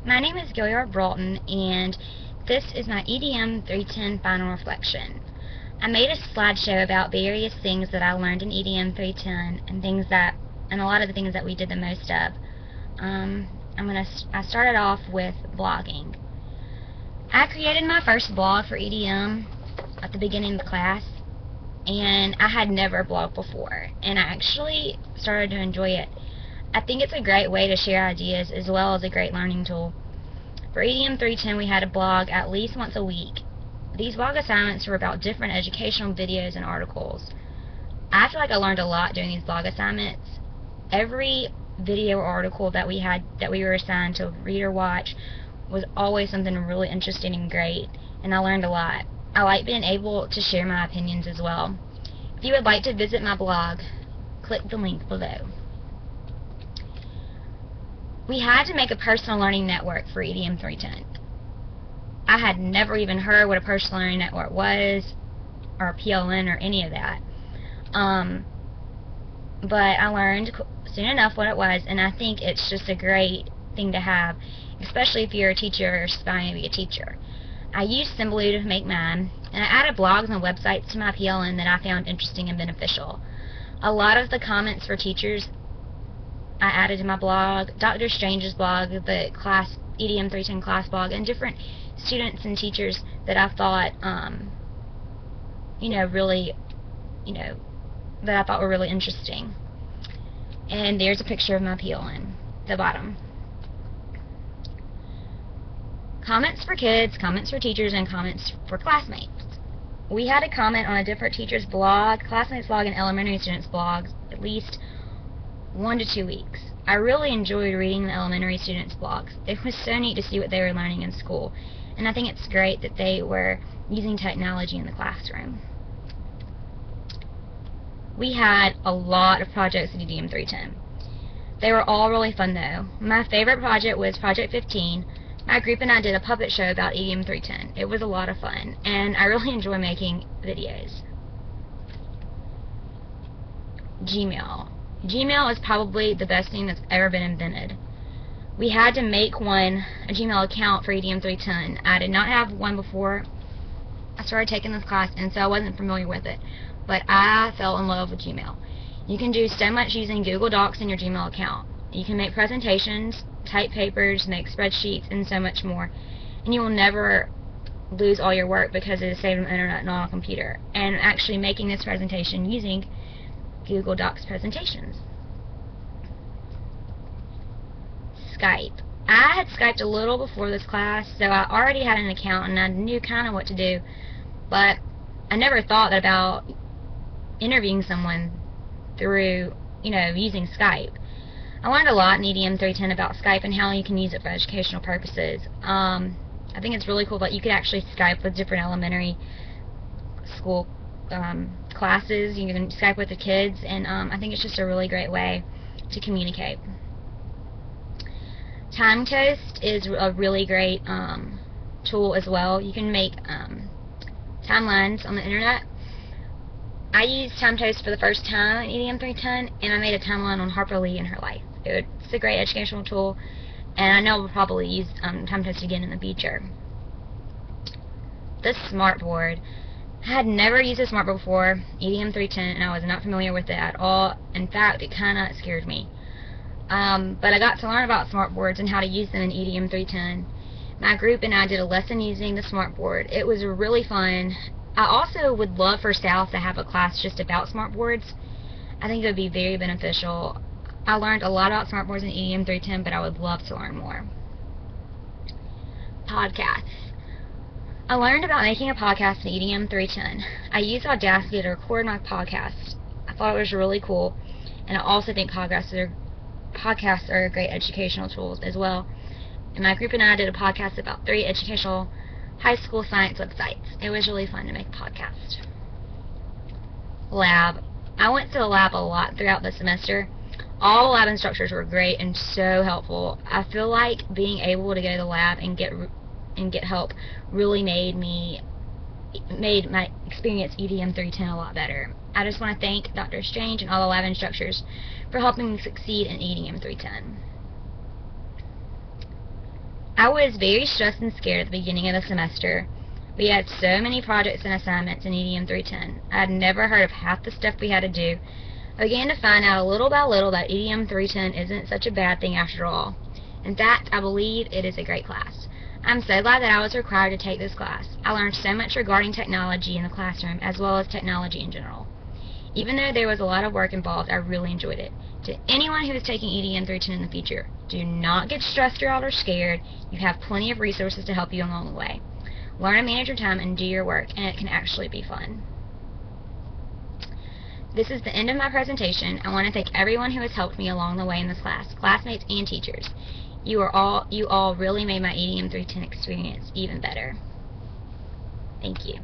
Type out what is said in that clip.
My name is Gilliard Broughton, and this is my EDM 310 final reflection. I made a slideshow about various things that I learned in EDM 310 and a lot of the things that we did the most of. I started off with blogging. I created my first blog for EDM at the beginning of the class, and I had never blogged before, and I actually started to enjoy it. I think it's a great way to share ideas as well as a great learning tool. For EDM 310, we had a blog at least once a week. These blog assignments were about different educational videos and articles. I feel like I learned a lot doing these blog assignments. Every video or article that we were assigned to read or watch was always something really interesting and great, and I learned a lot. I like being able to share my opinions as well. If you would like to visit my blog, click the link below. We had to make a personal learning network for EDM 310. I had never even heard what a personal learning network was, or a PLN, or any of that. But I learned soon enough what it was, and I think it's just a great thing to have, especially if you're a teacher or aspiring to be a teacher. I used Symbaloo to make mine, and I added blogs and websites to my PLN that I found interesting and beneficial. A lot of the comments for teachers I added to my blog, Dr. Strange's blog, the class EDM 310 class blog, and different students and teachers that I thought, that I thought were really interesting. And there's a picture of my PLN, the bottom. Comments for kids, comments for teachers, and comments for classmates. We had a comment on a different teacher's blog, classmates' blog, and elementary students' blogs at least 1 to 2 weeks. I really enjoyed reading the elementary students' blogs. It was so neat to see what they were learning in school, and I think it's great that they were using technology in the classroom. We had a lot of projects in EDM 310. They were all really fun though. My favorite project was Project 15. My group and I did a puppet show about EDM 310. It was a lot of fun, and I really enjoy making videos. Gmail is probably the best thing that's ever been invented. We had to make a Gmail account for EDM 310. I did not have one before I started taking this class, and so I wasn't familiar with it. But I fell in love with Gmail. You can do so much using Google Docs in your Gmail account. You can make presentations, type papers, make spreadsheets, and so much more. And you will never lose all your work because it is saved on the internet and on a computer. And actually making this presentation using Google Docs presentations. Skype. I had Skyped a little before this class, so I already had an account and I knew kind of what to do, but I never thought about interviewing someone through, using Skype. I learned a lot in EDM 310 about Skype and how you can use it for educational purposes. I think it's really cool that you could actually Skype with different elementary school classes. You can Skype with the kids, and I think it's just a really great way to communicate. TimeToast is a really great tool as well. You can make timelines on the internet. I used TimeToast for the first time in EDM 310, and I made a timeline on Harper Lee and her life. It's a great educational tool, and I know we'll probably use TimeToast again in the future. The smartboard. I had never used a smartboard before EDM 310, and I was not familiar with it at all. In fact, it kind of scared me. But I got to learn about smartboards and how to use them in EDM 310. My group and I did a lesson using the smartboard. It was really fun. I also would love for South to have a class just about smartboards. I think it would be very beneficial. I learned a lot about smartboards in EDM 310, but I would love to learn more. Podcasts. I learned about making a podcast in EDM 310. I used Audacity to record my podcast. I thought it was really cool, and I also think podcasts are great educational tools as well. And my group and I did a podcast about 3 educational high school science websites. It was really fun to make a podcast. Lab. I went to the lab a lot throughout the semester. All the lab instructors were great and so helpful. I feel like being able to go to the lab and get help really made my experience EDM 310 a lot better. I just want to thank Dr. Strange and all the lab instructors for helping me succeed in EDM 310. I was very stressed and scared at the beginning of the semester. We had so many projects and assignments in EDM 310. I had never heard of half the stuff we had to do. I began to find out little by little that EDM 310 isn't such a bad thing after all. In fact, I believe it is a great class. I'm so glad that I was required to take this class. I learned so much regarding technology in the classroom, as well as technology in general. Even though there was a lot of work involved, I really enjoyed it. To anyone who is taking EDM 310 in the future, do not get stressed out or scared. You have plenty of resources to help you along the way. Learn to manage your time and do your work, and it can actually be fun. This is the end of my presentation. I want to thank everyone who has helped me along the way in this class, classmates and teachers. You all really made my EDM 310 experience even better. Thank you.